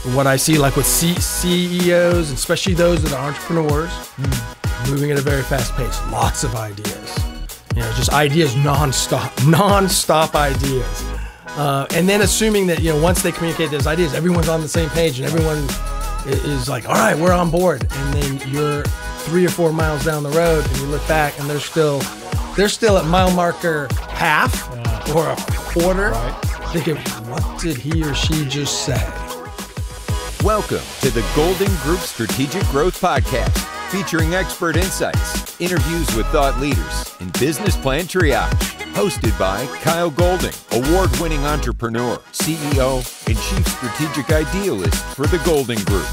what I see, like with CEOs, especially those that are entrepreneurs, moving at a very fast pace, lots of ideas, just ideas nonstop ideas. And then assuming that, once they communicate those ideas, everyone's on the same page and everyone is like, all right, we're on board. And then you're 3 or 4 miles down the road and you look back and they're still at mile marker half or a quarter, thinking, what did he or she just say? Welcome to the Golding Group Strategic Growth Podcast, featuring expert insights, interviews with thought leaders, and business plan triage. Hosted by Kyle Golding, award-winning entrepreneur, CEO, and Chief Strategic Idealist for the Golding Group.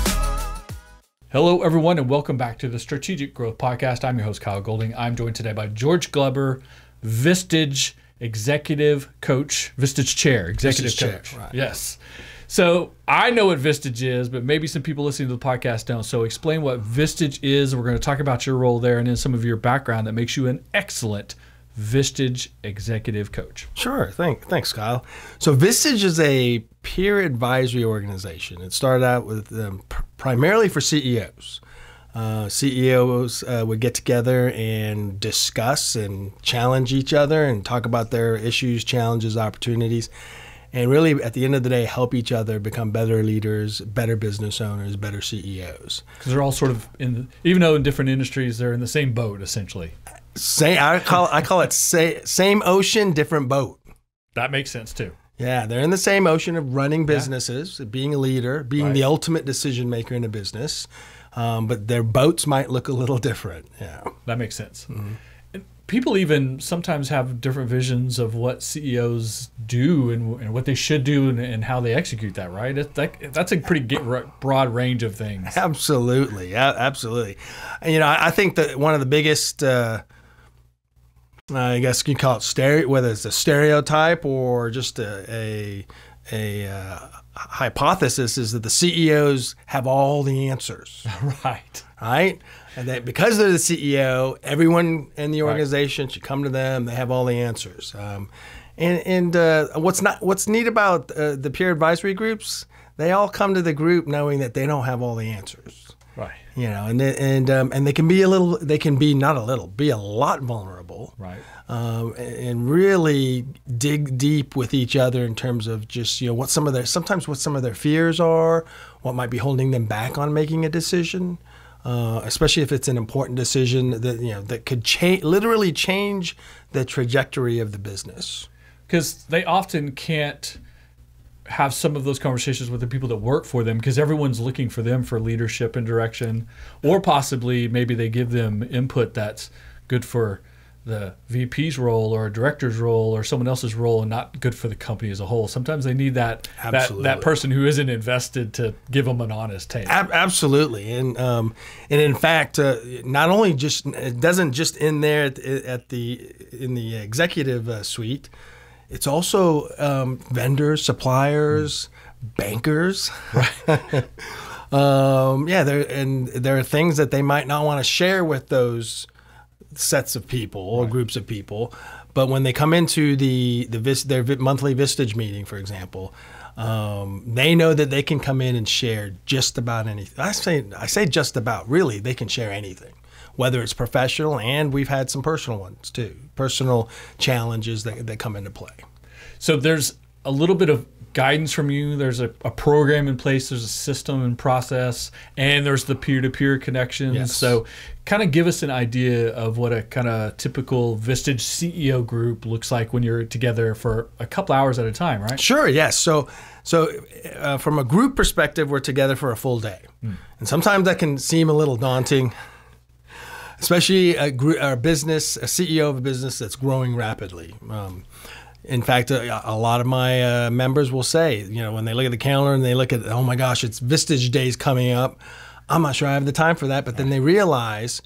Hello, everyone, and welcome back to the Strategic Growth Podcast. I'm your host, Kyle Golding. I'm joined today by George Glover, Vistage Executive Coach, Vistage Chair, Executive Vistage Coach. Chair, right. Yes. So I know what Vistage is, but maybe some people listening to the podcast don't. So explain what Vistage is. We're going to talk about your role there and then some of your background that makes you an excellent Vistage Executive Coach. Sure. Thanks, Kyle. So Vistage is a peer advisory organization. It started out with primarily for CEOs. CEOs would get together and discuss and challenge each other and talk about their issues, challenges, opportunities, and really at the end of the day help each other become better leaders, better business owners, better CEOs. Because they're all sort of, even though in different industries, they're in the same boat, essentially. I call it same ocean, different boat. That makes sense too. Yeah, they're in the same ocean of running businesses, being a leader, being the ultimate decision maker in a business, but their boats might look a little different. Yeah, that makes sense. Mm-hmm. And people even sometimes have different visions of what CEOs do and what they should do and how they execute that. Right? That's a pretty broad range of things. Absolutely, absolutely. And, I think that one of the biggest I guess you call it whether it's a stereotype or just a hypothesis, is that the CEOs have all the answers. Right. And that because they're the CEO, everyone in the organization should come to them. They have all the answers. What's neat about the peer advisory groups, they all come to the group knowing that they don't have all the answers. Right. And they can be be a lot vulnerable. Right. And really dig deep with each other in terms of just, what some of their fears are, what might be holding them back on making a decision, especially if it's an important decision that could literally change the trajectory of the business. Because they often can't have some of those conversations with the people that work for them because everyone's looking for them for leadership and direction, or possibly maybe they give them input that's good for the VP's role or a director's role or someone else's role and not good for the company as a whole. Sometimes they need that person who isn't invested to give them an honest take. Absolutely. And in fact, not only it doesn't just end there in the executive suite. It's also vendors, suppliers, bankers. Right. There are things that they might not want to share with those sets of people or groups of people, but when they come into their monthly Vistage meeting, for example, they know that they can come in and share just about anything. I say just about. Really, they can share anything. Whether it's professional, and we've had some personal ones too, personal challenges that come into play. So there's a little bit of guidance from you. There's a program in place. There's a system and process, and there's the peer-to-peer connections. Yes. So kind of give us an idea of what a kind of typical Vistage CEO group looks like when you're together for a couple hours at a time, right? Sure, yes. So from a group perspective, we're together for a full day. And sometimes that can seem a little daunting, especially a CEO of a business that's growing rapidly. In fact, a lot of my members will say, when they look at the calendar and they look at, oh my gosh, it's Vistage Days coming up. I'm not sure I have the time for that. But then they realize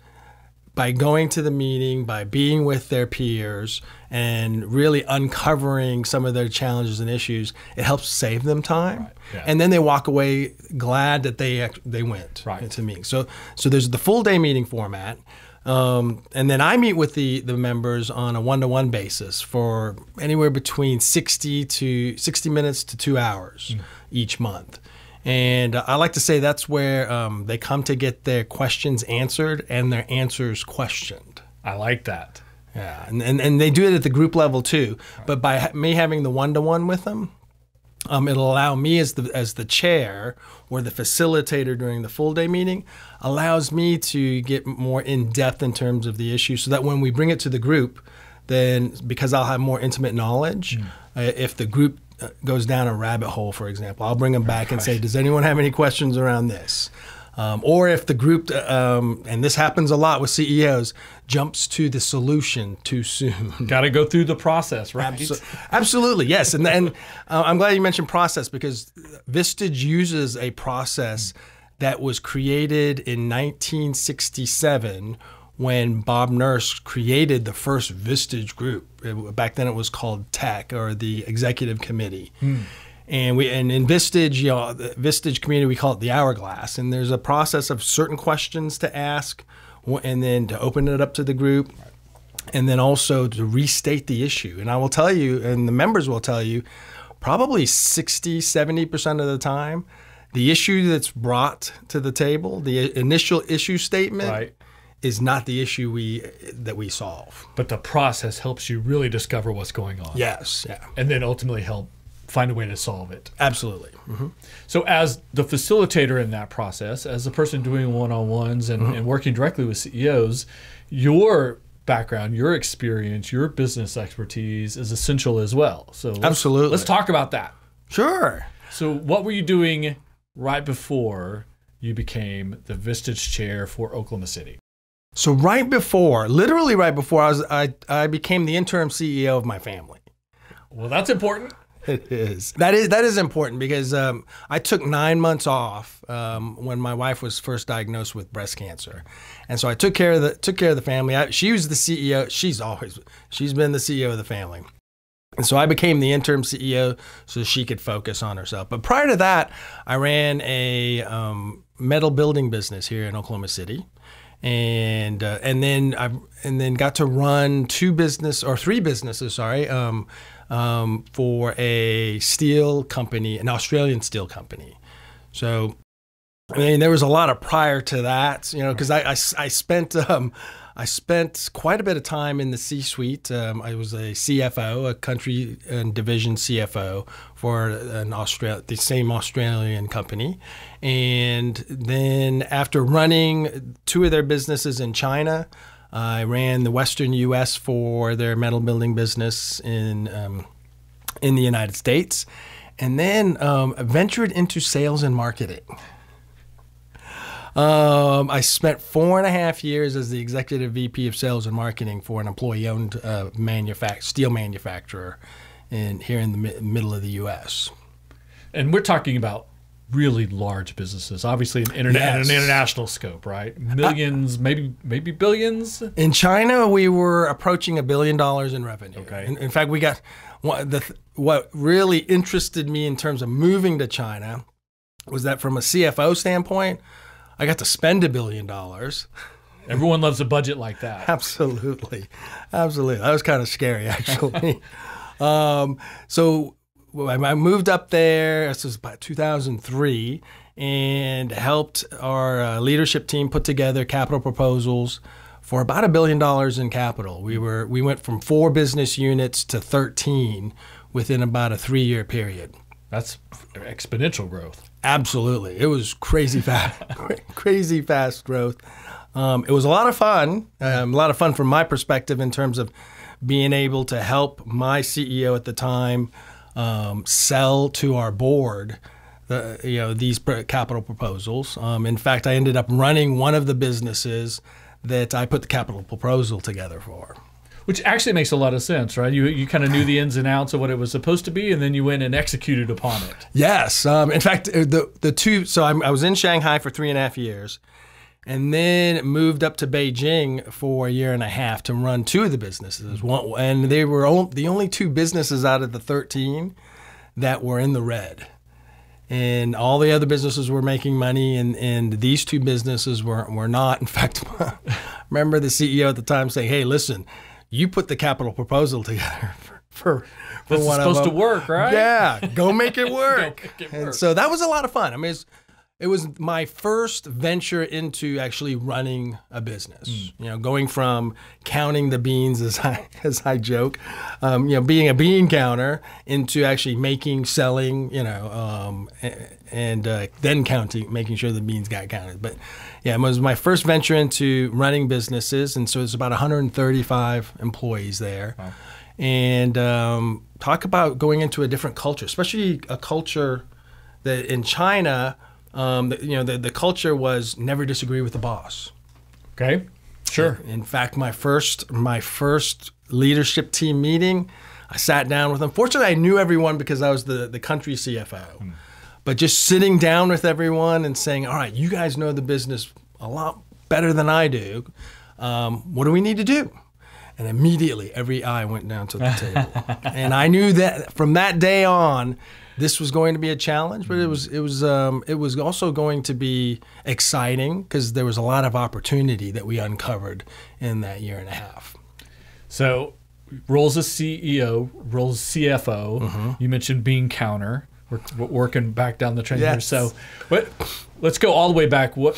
by going to the meeting, by being with their peers and really uncovering some of their challenges and issues, it helps save them time. Right. Yeah. And then they walk away glad that they went to meetings. So there's the full day meeting format. And then I meet with the members on a one-to-one basis for anywhere between 60 minutes to 2 hours each month. And I like to say that's where they come to get their questions answered and their answers questioned. I like that. Yeah, and they do it at the group level too. But by me having the one-to-one with them, it'll allow me as the chair or the facilitator during the full day meeting, allows me to get more in depth in terms of the issue, so that when we bring it to the group, then because I'll have more intimate knowledge, if the group goes down a rabbit hole, for example, I'll bring them back and say, does anyone have any questions around this? Or if the group, and this happens a lot with CEOs, jumps to the solution too soon. Got to go through the process, right? Absolutely, yes. And I'm glad you mentioned process, because Vistage uses a process that was created in 1967 when Bob Nurse created the first Vistage group. Back then it was called TEC, or the Executive Committee. And in Vistage, the Vistage community, we call it the hourglass. And there's a process of certain questions to ask, and then to open it up to the group, and then also to restate the issue. And I will tell you, and the members will tell you, probably 60–70% of the time, the issue that's brought to the table, the initial issue statement, is not the issue that we solve. But the process helps you really discover what's going on. Yes, yeah. And then ultimately help find a way to solve it. Absolutely. So as the facilitator in that process, as the person doing one-on-ones and working directly with CEOs, your background, your experience, your business expertise is essential as well. So let's talk about that. Sure. So what were you doing right before you became the Vistage chair for Oklahoma City? So literally right before, I became the interim CEO of my family. Well, that's important. It is. That is important, because I took 9 months off when my wife was first diagnosed with breast cancer, and so I took care of the family. She was the CEO. She's been the CEO of the family, and so I became the interim CEO so she could focus on herself. But prior to that, I ran a metal building business here in Oklahoma City. And then got to run three businesses, for a steel company, an Australian steel company. So, I mean, there was a lot of prior to that, because I spent quite a bit of time in the C-suite. I was a CFO, a country and division CFO for the same Australian company. And then after running 2 of their businesses in China, I ran the Western U.S. for their metal building business in the United States, and then ventured into sales and marketing. I spent 4.5 years as the executive VP of sales and marketing for an employee-owned steel manufacturer here in the middle of the U.S. And we're talking about really large businesses, obviously an international scope, right? Millions, maybe billions. In China, we were approaching $1 billion in revenue. Okay. In fact, we got what really interested me in terms of moving to China was that from a CFO standpoint, I got to spend $1 billion. Everyone loves a budget like that. Absolutely. That was kind of scary, actually. So I moved up there. This was about 2003, and helped our leadership team put together capital proposals for about $1 billion in capital. We went from 4 business units to 13 within about a 3-year period. That's exponential growth. Absolutely. It was crazy fast, crazy fast growth. It was a lot of fun, from my perspective in terms of being able to help my CEO at the time sell to our board these capital proposals. In fact, I ended up running one of the businesses that I put the capital proposal together for. Which actually makes a lot of sense, right? You kind of knew the ins and outs of what it was supposed to be, and then you went and executed upon it. Yes. In fact, the two. So I was in Shanghai for 3.5 years, and then moved up to Beijing for 1.5 years to run 2 of the businesses. And they were the only 2 businesses out of the 13 that were in the red. And all the other businesses were making money, and these 2 businesses were not. In fact, I remember the CEO at the time saying, "Hey, listen, you put the capital proposal together for This is one of supposed to them. work, right? Yeah, go make it work. make it And work. so that was a lot of fun. I mean, it was my first venture into actually running a business. You know, going from counting the beans, as I joke, being a bean counter, into actually making, selling, and then making sure the beans got counted. But yeah, it was my first venture into running businesses, and so it's about 135 employees there. Wow. And talk about going into a different culture, especially a culture that in China. The culture was never disagree with the boss. Okay, sure. In fact, my first leadership team meeting, I sat down with them. Fortunately, I knew everyone because I was the country CFO. But just sitting down with everyone and saying, all right, you guys know the business a lot better than I do. What do we need to do? And immediately, every eye went down to the table. And I knew that from that day on, this was going to be a challenge, but it was also going to be exciting because there was a lot of opportunity that we uncovered in that year and a half. So, roles as CEO, roles as CFO. You mentioned bean counter. We're working back down the train here. So, let's go all the way back. What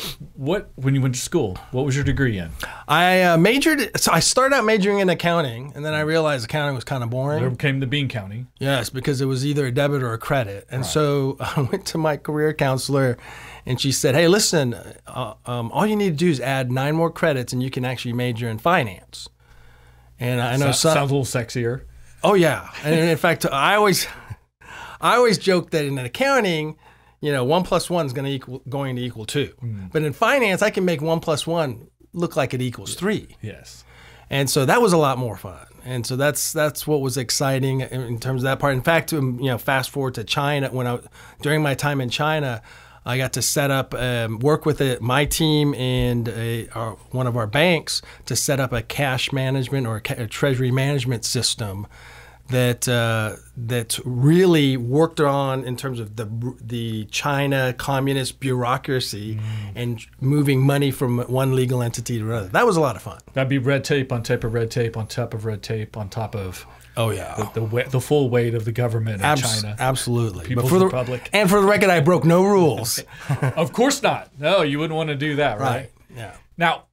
when you went to school, what was your degree in? I majored. So I started out majoring in accounting, and then I realized accounting was kind of boring. There came the bean counting. Yes, because it was either a debit or a credit. And so I went to my career counselor, and she said, "Hey, listen, all you need to do is add 9 more credits, and you can actually major in finance." And I know sounds a little sexier. Oh yeah, and in fact, I always joke that in accounting, 1 + 1 is going to equal 2. But in finance, I can make 1 + 1 look like it equals 3. Yes. And so that was a lot more fun. And so that's what was exciting in terms of that part. In fact, fast forward to China, during my time in China, I got to set up, work with my team and one of our banks to set up a cash management or a treasury management system that really worked on in terms of the China communist bureaucracy and moving money from one legal entity to another. That was a lot of fun. That'd be red tape on top of red tape on top of red tape on top of the full weight of the government in China. Absolutely. People's Republic. And for the record, I broke no rules. Of course not. No, you wouldn't want to do that, right? Yeah. Now,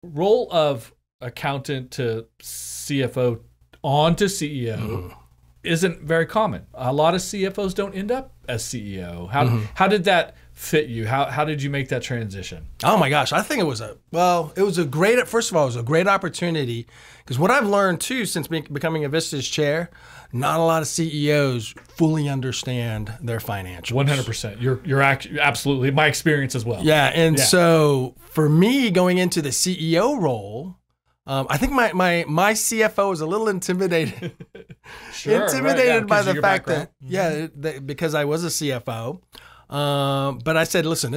role of accountant to CFO on to CEO isn't very common. A lot of CFOs don't end up as CEO. How did that fit you? How did you make that transition? Oh my gosh, I think it was a great opportunity because what I've learned too since becoming a Vistage chair, not a lot of CEOs fully understand their financials. 100%. You're absolutely my experience as well. Yeah, and so for me going into the CEO role, I think my CFO was a little intimidated. By the fact that because I was a CFO. But I said, listen,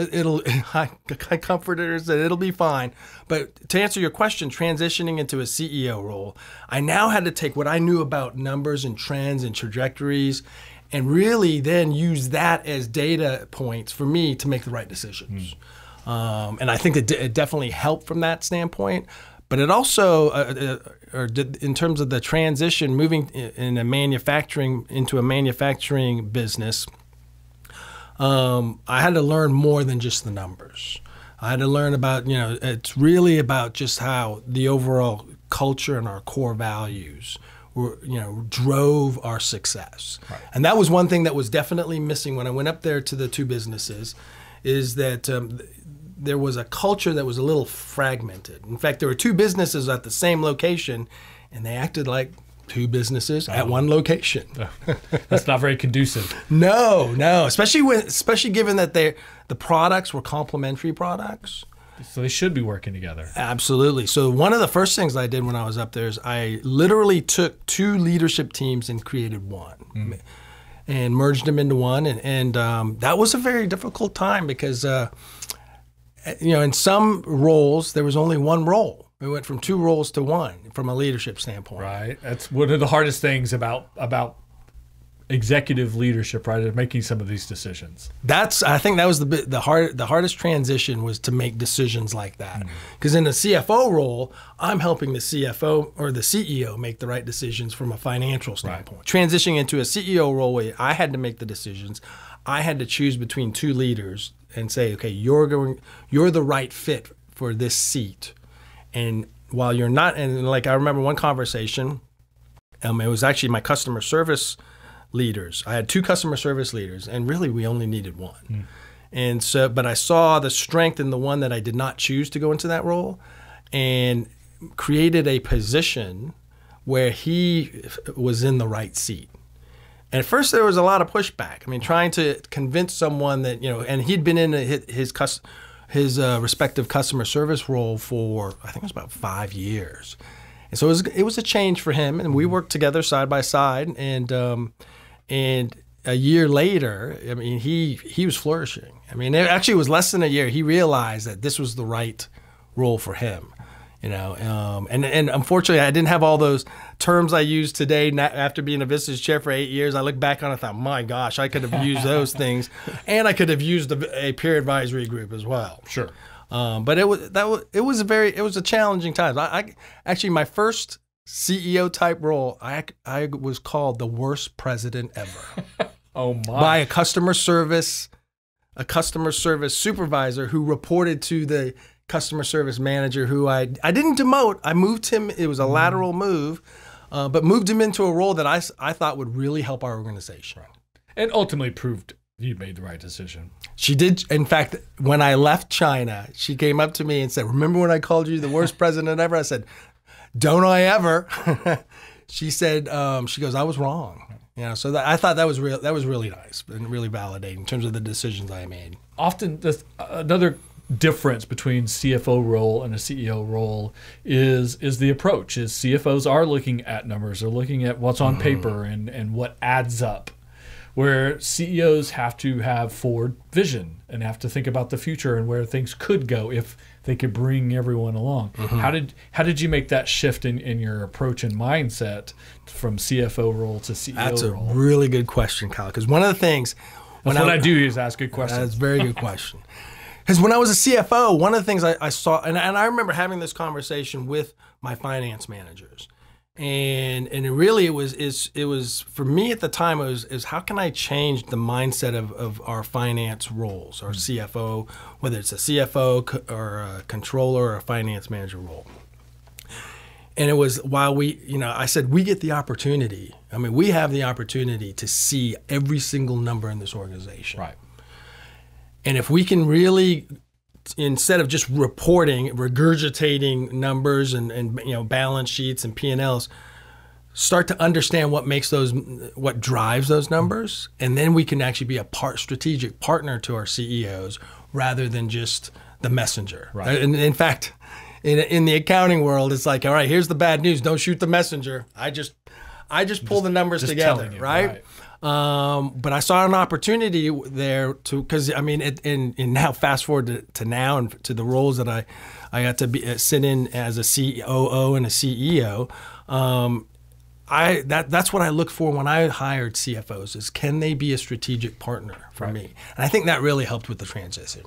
I comforted her and said it'll be fine. But to answer your question, transitioning into a CEO role, I now had to take what I knew about numbers and trends and trajectories, and really then use that as data points for me to make the right decisions. And I think it definitely helped from that standpoint. But it also, in terms of the transition, moving into a manufacturing business, I had to learn more than just the numbers. I had to learn about, it's really about just how the overall culture and our core values drove our success. Right. And that was one thing that was definitely missing when I went up there to the 2 businesses, is that there was a culture that was a little fragmented. In fact, there were 2 businesses at the same location, and they acted like 2 businesses at one location. That's not very conducive. No, especially given that the products were complementary products. So they should be working together. Absolutely. So one of the first things I did when I was up there is I literally took 2 leadership teams and created one. And merged them into one, and that was a very difficult time because in some roles there was only one role. We went from 2 roles to 1 from a leadership standpoint. Right. That's one of the hardest things about executive leadership, right, of making some of these decisions? I think that was the hardest transition, was to make decisions like that. Because in the CFO role, I'm helping the CFO or the CEO make the right decisions from a financial standpoint. Transitioning into a CEO role where I had to make the decisions, I had to choose between two leaders and say, okay, you're the right fit for this seat. And while you're not, and like I remember one conversation, it was actually my customer service leaders. I had two customer service leaders, and really we only needed one. And so, but I saw the strength in the one that I did not choose to go into that role, and created a position where he was in the right seat. And at first there was a lot of pushback. I mean, trying to convince someone that, and he'd been in his respective customer service role for, I think it was about 5 years. And so it was a change for him, and we worked together side by side. And a year later, I mean, he was flourishing. I mean, it actually was less than a year. He realized that this was the right role for him, and unfortunately, I didn't have all those terms I use today. After being a Vistage chair for 8 years, I look back on it and thought, my gosh, I could have used those things, and I could have used a peer advisory group as well. Sure. But it was a challenging time. I actually, my first CEO type role, I was called the worst president ever. Oh my! By a customer service supervisor who reported to the customer service manager, who I didn't demote. I moved him. It was a lateral move, but moved him into a role that I thought would really help our organization. And ultimately proved you made the right decision. She did. In fact, when I left China, she came up to me and said, "Remember when I called you the worst president ever?" I said, "Don't I ever?" She said, she goes, "I was wrong." So I thought that was real. That was really nice and really validating in terms of the decisions I made. Often, another difference between CFO role and a CEO role is the approach. Is CFOs are looking at numbers, they're looking at what's on paper and what adds up, where CEOs have to have forward vision and have to think about the future and where things could go if they could bring everyone along. How did you make that shift in your approach and mindset from CFO role to CEO role? That's a really good question, Kyle, because one of the things... That's what I do is ask good questions. That's a very good question. Because when I was a CFO, one of the things I saw, and I remember having this conversation with my finance managers, and it was for me at the time, is how can I change the mindset of our finance roles, our CFO, whether it's a CFO or a controller or a finance manager role. And it was while I said, we get the opportunity. I mean, we have the opportunity to see every single number in this organization. Right. And if we can really, instead of just regurgitating numbers and balance sheets and P&Ls, start to understand what drives those numbers, and then we can actually be a strategic partner to our CEOs rather than just the messenger. Right. And in fact, in the accounting world, it's like, all right, here's the bad news. Don't shoot the messenger. I just pull the numbers together, right? But I saw an opportunity there because I mean, and now fast forward to now and to the roles that I got to sit in as a COO and a CEO. That's what I look for when I hired CFOs, is can they be a strategic partner for me? And I think that really helped with the transition.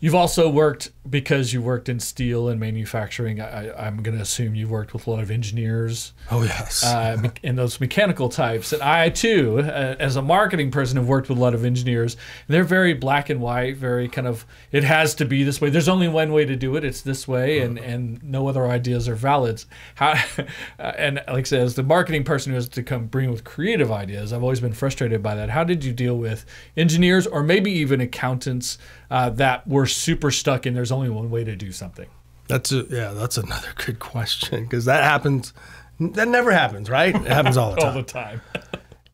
You've also worked, because you worked in steel and manufacturing, I'm going to assume you've worked with a lot of engineers. Oh, yes. And those mechanical types. And I, too, as a marketing person, have worked with a lot of engineers. And they're very black and white, very kind of, it has to be this way. There's only one way to do it. It's this way, and no other ideas are valid. And like I said, as the marketing person who has to come bring with creative ideas, I've always been frustrated by that. How did you deal with engineers or maybe even accountants that were super stuck in there's only one way to do something? That's another good question, because that happens. That never happens, right? It happens all the time. All the time.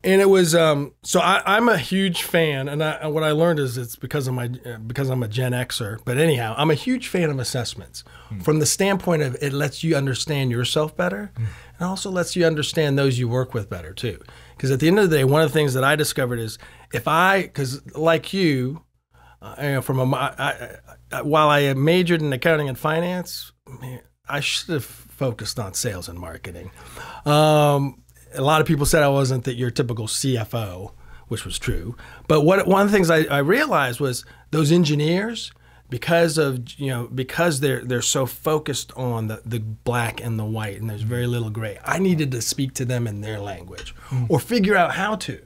And it was so I'm a huge fan, and what I learned is it's because I'm a Gen Xer. But anyhow, I'm a huge fan of assessments from the standpoint of it lets you understand yourself better, and also lets you understand those you work with better too. Because at the end of the day, one of the things that I discovered is because like you. While I majored in accounting and finance, I should have focused on sales and marketing. a lot of people said I wasn't your typical CFO, which was true. But one of the things I realized was those engineers, because they're so focused on the black and the white, and there's very little gray. I needed to speak to them in their language, or figure out how to.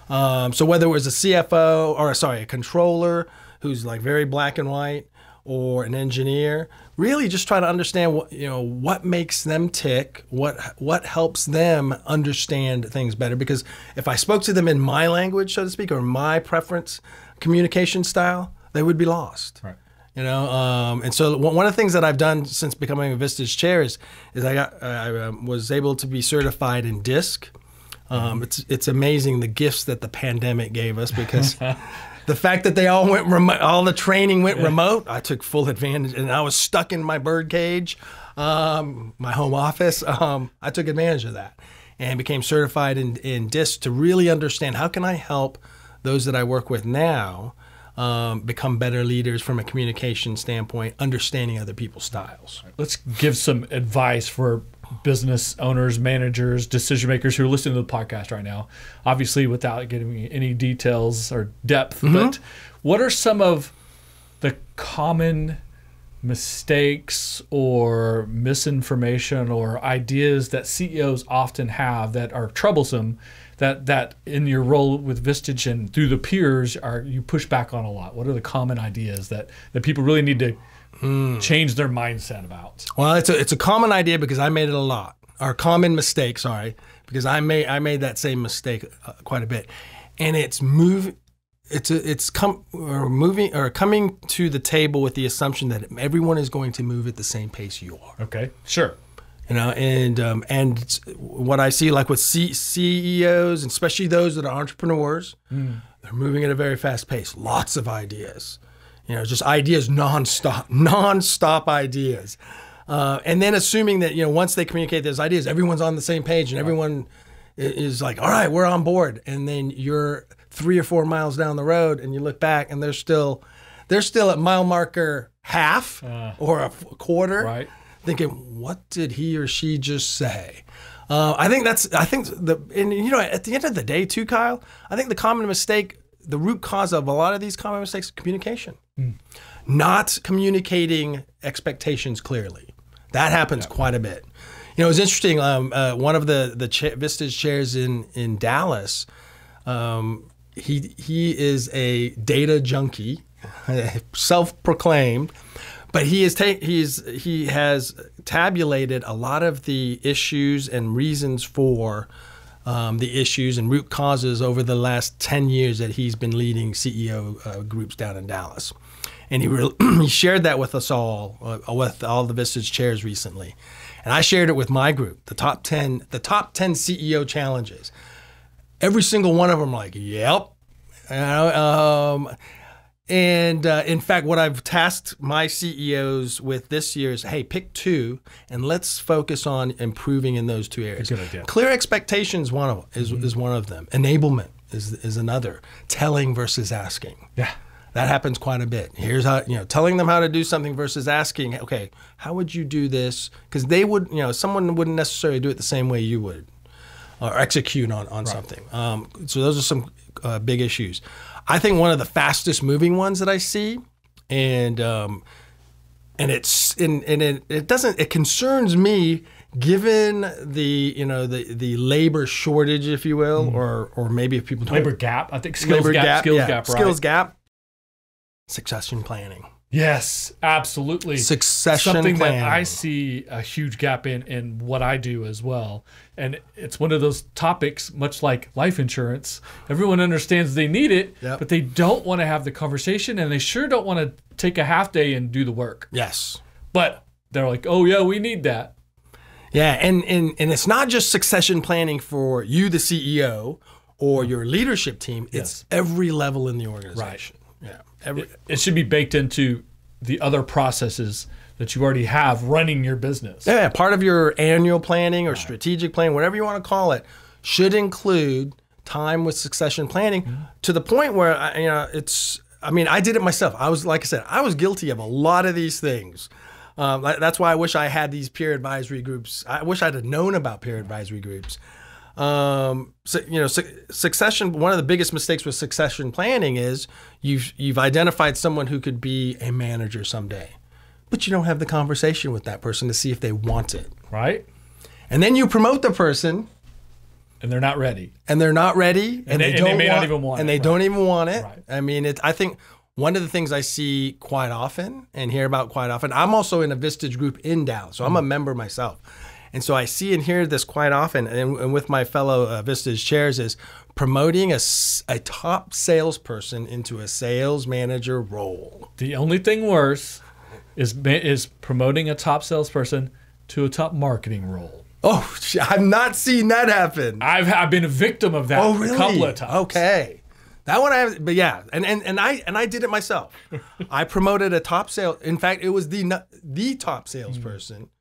So whether it was a CFO a controller who's like very black and white, or an engineer, really just try to understand what makes them tick, what helps them understand things better. Because if I spoke to them in my language, so to speak, or my preference communication style, they would be lost. Right. And so one of the things that I've done since becoming a Vistage chair is I was able to be certified in DISC. It's amazing the gifts that the pandemic gave us, because the fact that they all went remote, all the training went remote, I took full advantage, and I was stuck in my bird cage, my home office. I took advantage of that and became certified in DISC to really understand how can I help those that I work with now become better leaders from a communication standpoint, understanding other people's styles. Let's give some advice for business owners, managers, decision makers who are listening to the podcast right now, obviously without giving any details or depth, but what are some of the common mistakes or misinformation or ideas that CEOs often have that are troublesome, that in your role with Vistage and through the peers you push back on a lot? What are the common ideas that people really need to change their mindset about? Well, it's a common idea because I made it a lot, or common mistake, sorry, because I made that same mistake quite a bit, and coming to the table with the assumption that everyone is going to move at the same pace you are. Okay, sure. And what I see, like with CEOs, and especially those that are entrepreneurs, they're moving at a very fast pace. Lots of ideas. Just ideas nonstop ideas. And then assuming that, once they communicate those ideas, everyone's on the same page and everyone is like, all right, we're on board. And then you're 3 or 4 miles down the road and you look back and they're still at mile marker half or a quarter, right, thinking, what did he or she just say? At the end of the day too, Kyle, I think the common mistake, the root cause of a lot of these common mistakes is communication. Not communicating expectations clearly. That happens quite a bit. It was interesting. One of the Vistage chairs in Dallas, he is a data junkie, self-proclaimed, but he has tabulated a lot of the issues and reasons for the issues and root causes over the last 10 years that he's been leading CEO groups down in Dallas. And he shared that with us all, with all the Vistage chairs recently. And I shared it with my group, the top 10 CEO challenges. Every single one of them like, yep. In fact, what I've tasked my CEOs with this year is, hey, pick 2 and let's focus on improving in those 2 areas. Good idea. Clear expectations is one of them. Enablement is another. Telling versus asking. Yeah. That happens quite a bit. Here's how, telling them how to do something versus asking, okay, how would you do this? Because they would, someone wouldn't necessarily do it the same way you would, or execute on something. So those are some big issues. I think one of the fastest moving ones that I see, and it concerns me given the labor shortage, if you will, or maybe if people don't, labor gap. I think skills gap, right? Skills gap. Succession planning. Yes, absolutely. Succession planning. Something planning. that I see a huge gap in what I do as well. And it's one of those topics, much like life insurance. Everyone understands they need it, but they don't want to have the conversation, and they sure don't want to take a half day and do the work. Yes. But they're like, oh, yeah, we need that. Yeah, and it's not just succession planning for you, the CEO, or your leadership team. It's every level in the organization. Right. Yeah. It should be baked into the other processes that you already have running your business. Yeah, part of your annual planning or strategic plan, whatever you want to call it, should include time with succession planning to the point where, I did it myself. I was guilty of a lot of these things. That's why I wish I had these peer advisory groups. I wish I'd have known about peer advisory groups. Succession. One of the biggest mistakes with succession planning is you've identified someone who could be a manager someday, but you don't have the conversation with that person to see if they want it. Right. And then you promote the person, and they're not ready. And they're not ready, and they may not even want it. And they don't even want it. Right. I mean, I think one of the things I see quite often and hear about quite often. I'm also in a Vistage group in Dallas, so I'm a member myself. And so I see and hear this quite often, and with my fellow Vistage chairs, is promoting a top salesperson into a sales manager role. The only thing worse is promoting a top salesperson to a top marketing role. Oh, I've not seen that happen. I've been a victim of that a couple of times. Okay. That one but yeah, and I did it myself. I promoted a top sales. In fact, it was the top salesperson.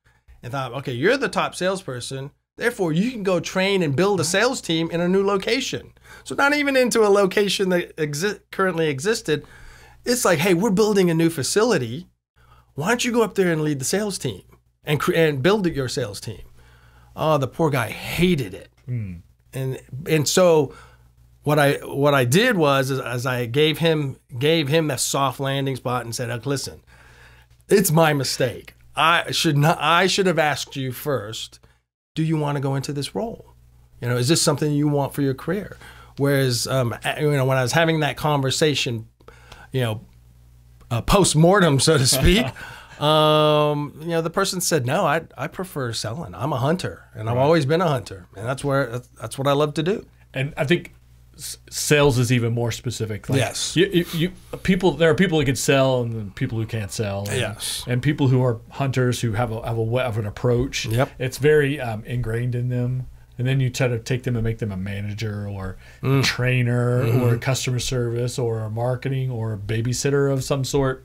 And thought, okay, you're the top salesperson, therefore you can go train and build a sales team in a new location. So not even into a location that currently existed. It's like, hey, we're building a new facility. Why don't you go up there and lead the sales team and build your sales team? Oh, the poor guy hated it. And so what I did was I gave him that soft landing spot and said, look, listen, it's my mistake. I should have asked you first, do you want to go into this role? Is this something you want for your career? Whereas, when I was having that conversation, post-mortem, so to speak, the person said, no, I prefer selling. I'm a hunter, and I've always been a hunter, and that's what I love to do. And I think sales is even more specific. Like, yes. There are people who can sell and people who can't sell. And, yes. And people who are hunters who have an approach. Yep. It's very ingrained in them. And then you try to take them and make them a manager or a trainer or a customer service or a marketing or a babysitter of some sort.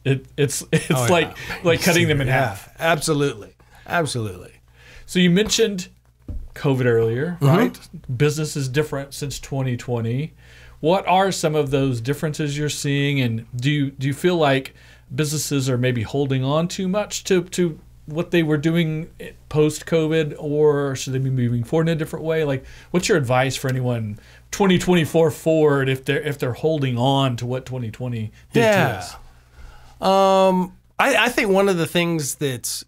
It's like cutting them in half. Absolutely. So you mentioned COVID earlier, right? Business is different since 2020. What are some of those differences you're seeing, and do you feel like businesses are maybe holding on too much to what they were doing post-COVID, or should they be moving forward in a different way? Like, what's your advice for anyone 2024 forward if they're holding on to what 2020 did to us? I think one of the things that's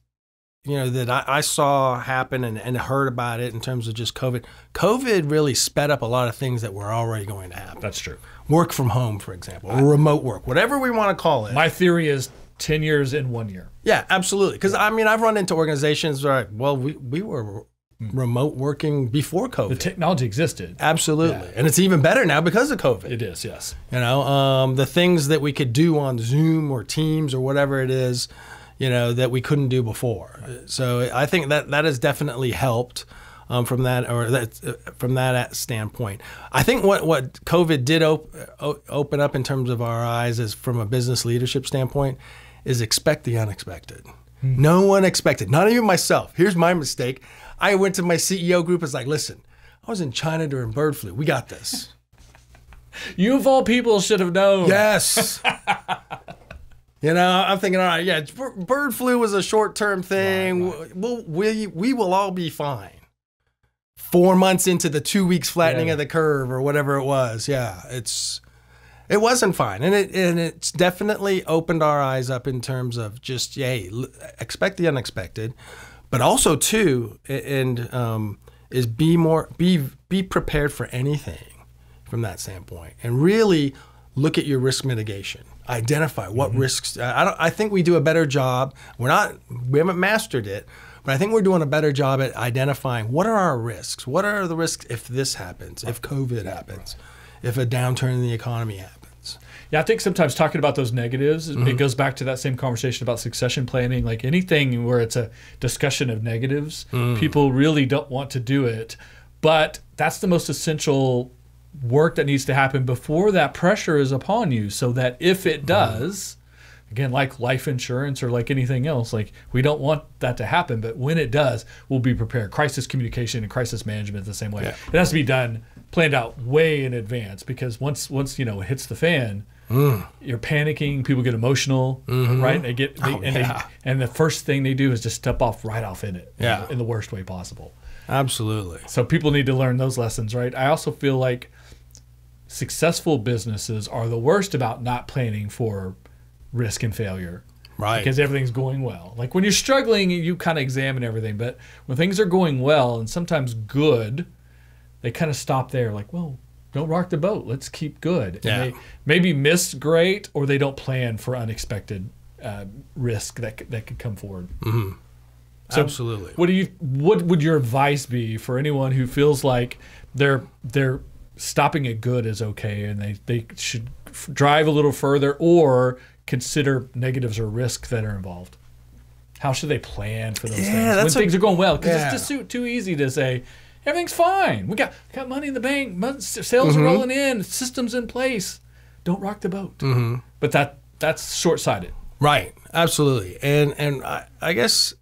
that I saw happen and heard about it in terms of just COVID. COVID really sped up a lot of things that were already going to happen. That's true. Work from home, for example, or remote work, whatever we want to call it. My theory is 10 years in 1 year. Yeah, absolutely. Because I've run into organizations where we were remote working before COVID. The technology existed. Absolutely. Yeah. And it's even better now because of COVID. It is, yes. The things that we could do on Zoom or Teams or whatever it is, that we couldn't do before. So I think that has definitely helped from that standpoint. I think what COVID did open up in terms of our eyes is from a business leadership standpoint is expect the unexpected. No one expected, not even myself. Here's my mistake. I went to my CEO group. It's like, listen, I was in China during bird flu. We got this. You of all people should have known. Yes. I'm thinking, all right, yeah, bird flu was a short-term thing. Right. We will all be fine. 4 months into the 2 weeks flattening of the curve or whatever it was. Yeah, it wasn't fine. And it's definitely opened our eyes up in terms of just, hey, expect the unexpected. But also, too, is be prepared for anything from that standpoint. And really look at your risk mitigation. Identify what risks. I think we do a better job. We haven't mastered it, but I think we're doing a better job at identifying what are our risks. What are the risks if this happens, if COVID happens, if a downturn in the economy happens. Yeah, I think sometimes talking about those negatives, it goes back to that same conversation about succession planning. Like anything where it's a discussion of negatives, people really don't want to do it, but that's the most essential work that needs to happen before that pressure is upon you, so that if it does, again, like life insurance or like anything else, like we don't want that to happen, but when it does, we'll be prepared. Crisis communication and crisis management the same way. Yeah. It has to be done, planned out way in advance, because once it hits the fan, you're panicking, people get emotional, right? And the first thing they do is just step right off in it, in the worst way possible. Absolutely. So people need to learn those lessons, right? I also feel like successful businesses are the worst about not planning for risk and failure. Right. Because everything's going well. Like when you're struggling, you kind of examine everything. But when things are going well and sometimes good, they kind of stop there. Like, well, don't rock the boat. Let's keep good. Yeah. And they maybe miss great, or they don't plan for unexpected risk that could come forward. Mm-hmm. So Absolutely. What would your advice be for anyone who feels like they're stopping at good is okay and they should drive a little further or consider negatives or risk that are involved? How should they plan for those things when things are going well? Because it's just too easy to say everything's fine. We got money in the bank, sales are rolling in, systems in place. Don't rock the boat. Mm-hmm. But that's short-sighted. Right. Absolutely. And I guess,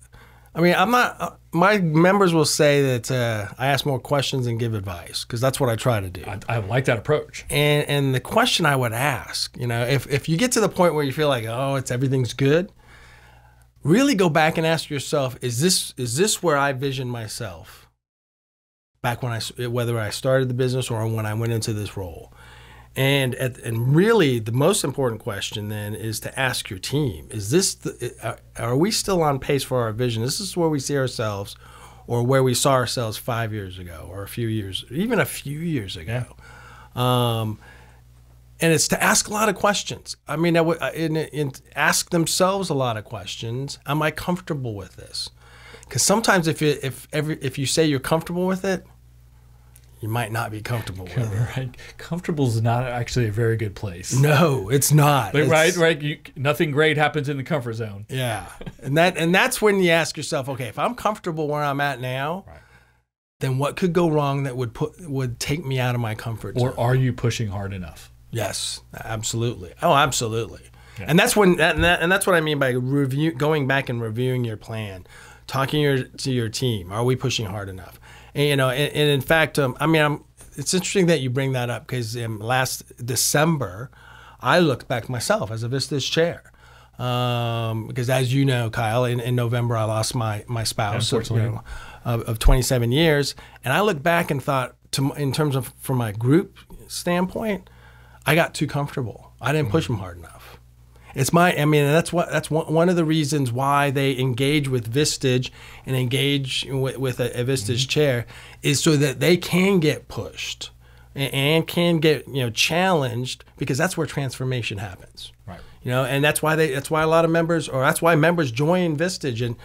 I mean, I'm not. My members will say that I ask more questions and give advice because that's what I try to do. I like that approach. And the question I would ask, if you get to the point where you feel like, oh, everything's good, really go back and ask yourself, is this where I vision myself back when whether I started the business or when I went into this role? And really the most important question then is to ask your team, are we still on pace for our vision? This is where we see ourselves or where we saw ourselves 5 years ago or even a few years ago. Yeah. And it's to ask a lot of questions. I mean, ask themselves a lot of questions. Am I comfortable with this? Because sometimes if you say you're comfortable with it, you might not be comfortable with it. Right. Comfortable is not actually a very good place. No, it's not. Right. Nothing great happens in the comfort zone. Yeah, and that's when you ask yourself, okay, if I'm comfortable where I'm at now, then what could go wrong that would take me out of my comfort zone? Or are you pushing hard enough? Yes, absolutely. Oh, absolutely. Yeah. And that's that's what I mean by going back and reviewing your plan, talking to your team. Are we pushing hard enough? And, and in fact, it's interesting that you bring that up because last December, I looked back myself as a Vistage chair. Because as you know, Kyle, in November, I lost my spouse of 27 years. And I looked back and thought, in terms of from my group standpoint, I got too comfortable. I didn't push them hard enough. That's one of the reasons why they engage with Vistage and engage with a Vistage chair is so that they can get pushed and can get challenged because that's where transformation happens. Right. And that's why a lot of members that's why members join Vistage and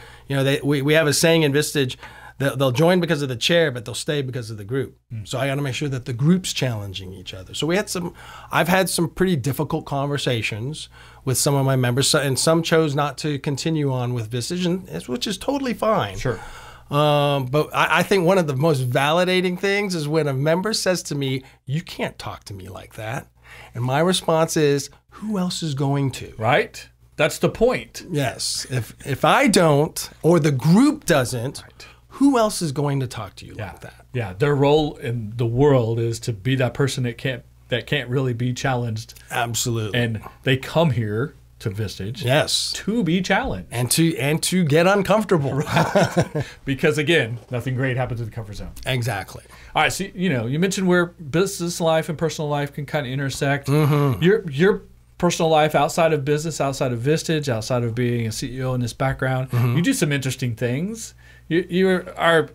we have a saying in Vistage. They'll join because of the chair, but they'll stay because of the group. So I got to make sure that the group's challenging each other. So I've had some pretty difficult conversations with some of my members, and some chose not to continue on with Vistage, which is totally fine. Sure. But I think one of the most validating things is when a member says to me, "You can't talk to me like that," and my response is, "Who else is going to?" Right. That's the point. Yes. If I don't, or the group doesn't. Right. Who else is going to talk to you like that? Yeah, their role in the world is to be that person that can't really be challenged. Absolutely. And they come here to Vistage, yes, to be challenged and to get uncomfortable. Right. Because again, nothing great happens in the comfort zone. Exactly. All right, so you mentioned where business life and personal life can kind of intersect. Mm-hmm. Your personal life outside of business, outside of Vistage, outside of being a CEO in this background, you do some interesting things. You are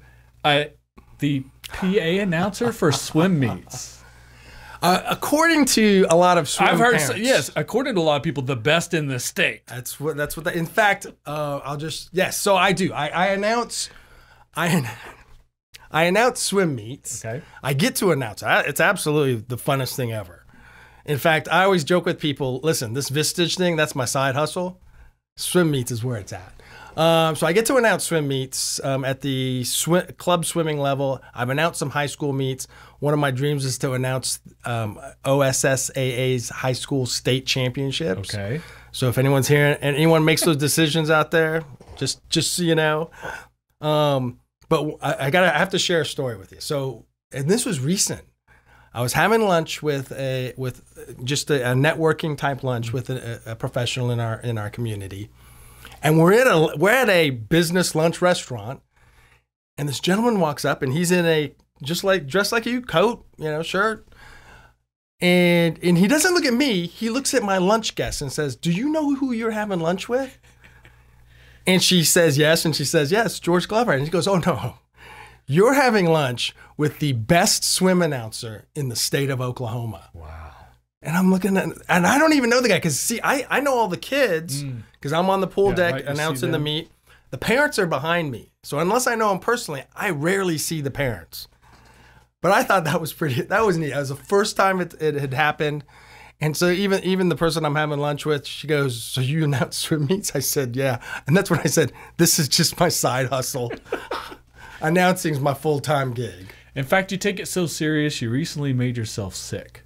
the PA announcer for swim meets. According to a lot of swim I've heard, parents. yes, according to a lot of people, the best in the state. That's what. In fact, yes. So I do. I announce swim meets. Okay. I get to announce. It's absolutely the funnest thing ever. In fact, I always joke with people. Listen, this Vistage thing, that's my side hustle. Swim meets is where it's at. So I get to announce swim meets at the club swimming level. I've announced some high school meets. One of my dreams is to announce OSSAA's high school state championships. Okay. So if anyone's here and anyone makes those decisions out there, just so you know. But I have to share a story with you. So, and this was recent. I was having lunch with just a networking type lunch with a professional in our community. And we're at a business lunch restaurant, And this gentleman walks up, and he's in a dressed like you, coat, shirt. And he doesn't look at me. He looks at my lunch guest and says, "Do you know who you're having lunch with?" And she says yes, and she says, "Yes, George Glover." And he goes, "Oh, no. You're having lunch with the best swim announcer in the state of Oklahoma." Wow. And I'm looking at, and I don't even know the guy, because see, I know all the kids, because I'm on the pool deck announcing the meet. The parents are behind me. So unless I know them personally, I rarely see the parents. But I thought that was neat. That was the first time it had happened. And so even the person I'm having lunch with, she goes, "So you announce swim meets?" I said, "Yeah." And that's when I said, "This is just my side hustle." Announcing's my full-time gig. In fact, you take it so serious, you recently made yourself sick.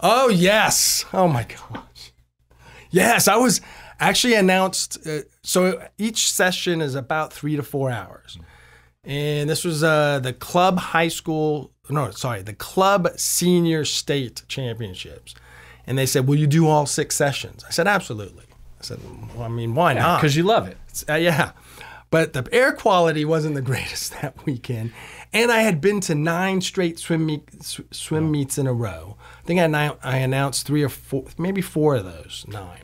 Oh, yes. Oh, my gosh. Yes, I was actually announced. So each session is about 3 to 4 hours. And this was the club the club senior state championships. And they said, "Will you do all 6 sessions?" I said, "Absolutely." I said, "Well, I mean, why not?" Because you love it. Yeah. But the air quality wasn't the greatest that weekend. And I had been to 9 straight swim meets in a row. I think I announced 3 or 4, maybe 4 of those 9.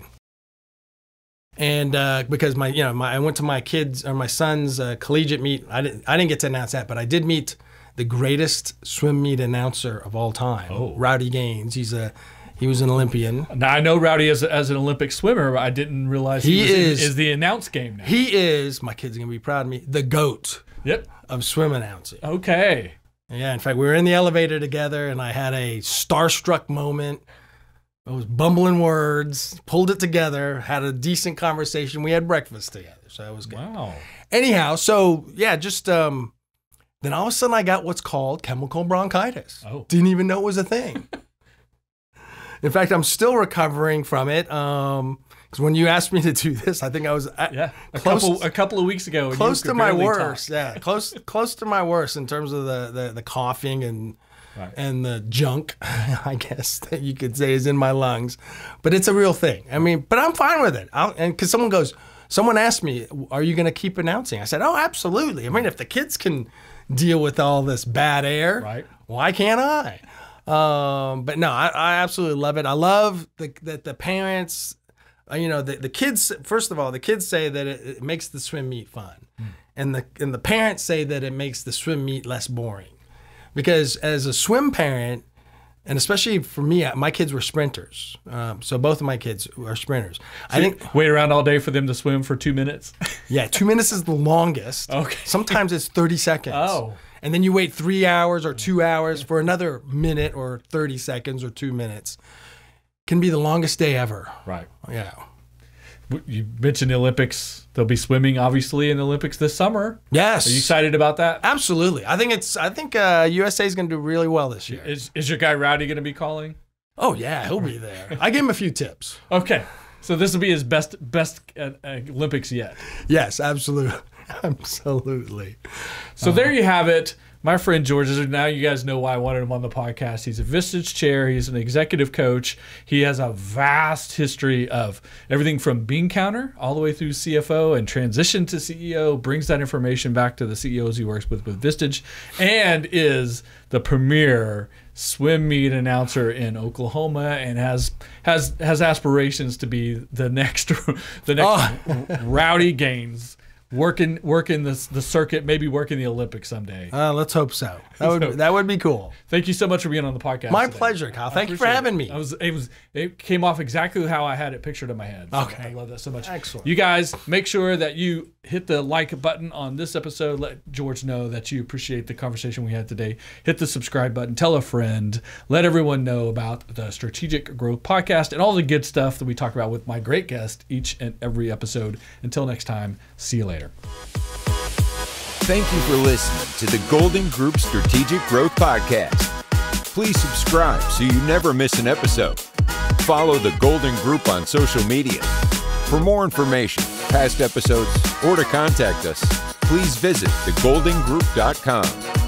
And because I went to my son's collegiate meet. I didn't get to announce that, but I did meet the greatest swim meet announcer of all time, Rowdy Gaines. He was an Olympian. Now, I know Rowdy as an Olympic swimmer, but I didn't realize he is the announce game now. He is, my kids are going to be proud of me, the GOAT of swim announcing. Okay. Yeah, in fact, we were in the elevator together, and I had a starstruck moment. I was bumbling words, pulled it together, had a decent conversation. We had breakfast together, so it was good. Wow. Anyhow, so, yeah, just then all of a sudden I got what's called chemical bronchitis. Oh. Didn't even know it was a thing. In fact, I'm still recovering from it. Because when you asked me to do this, I think I was a couple of weeks ago. Close to my worst. Yeah, close to my worst in terms of the coughing and the junk, I guess that you could say, is in my lungs. But it's a real thing. I mean, but I'm fine with it. And because someone asked me, "Are you going to keep announcing?" I said, "Oh, absolutely. I mean, if the kids can deal with all this bad air, why can't I?" But no, I absolutely love it. I love that the parents, the kids. First of all, the kids say that it makes the swim meet fun, and the parents say that it makes the swim meet less boring. Because as a swim parent, and especially for me, my kids were sprinters. So both of my kids are sprinters. So I think wait around all day for them to swim for 2 minutes. Yeah, 2 minutes is the longest. Okay. Sometimes it's 30 seconds. Oh. And then you wait 3 hours or 2 hours for another minute or 30 seconds or 2 minutes. Can be the longest day ever. Right. Yeah. You mentioned the Olympics. They'll be swimming, obviously, in the Olympics this summer. Yes. Are you excited about that? Absolutely. I think USA is going to do really well this year. Is your guy Rowdy going to be calling? Oh yeah, he'll be there. I gave him a few tips. Okay. So this will be his best Olympics yet. Yes, absolutely. Absolutely. So there you have it. My friend George, now you guys know why I wanted him on the podcast. He's a Vistage chair. He's an executive coach. He has a vast history of everything from bean counter all the way through CFO and transition to CEO, brings that information back to the CEOs he works with Vistage, and is the premier swim meet announcer in Oklahoma and has aspirations to be the next Rowdy Gaines. Working the circuit, maybe working the Olympics someday. Let's hope so. That would be cool. Thank you so much for being on the podcast. My today. pleasure, Kyle. Thank you for having me. It came off exactly how I had it pictured in my head. So okay. I love that so much. Excellent. You guys, make sure that you hit the like button on this episode. Let George know that you appreciate the conversation we had today. Hit the subscribe button. Tell a friend. Let everyone know about the Strategic Growth Podcast and all the good stuff that we talk about with my great guest each and every episode. Until next time, see you later. Thank you for listening to the Golden Group Strategic Growth Podcast. Please subscribe so you never miss an episode. Follow the Golden Group on social media. For more information, past episodes, or to contact us, please visit thegoldengroup.com.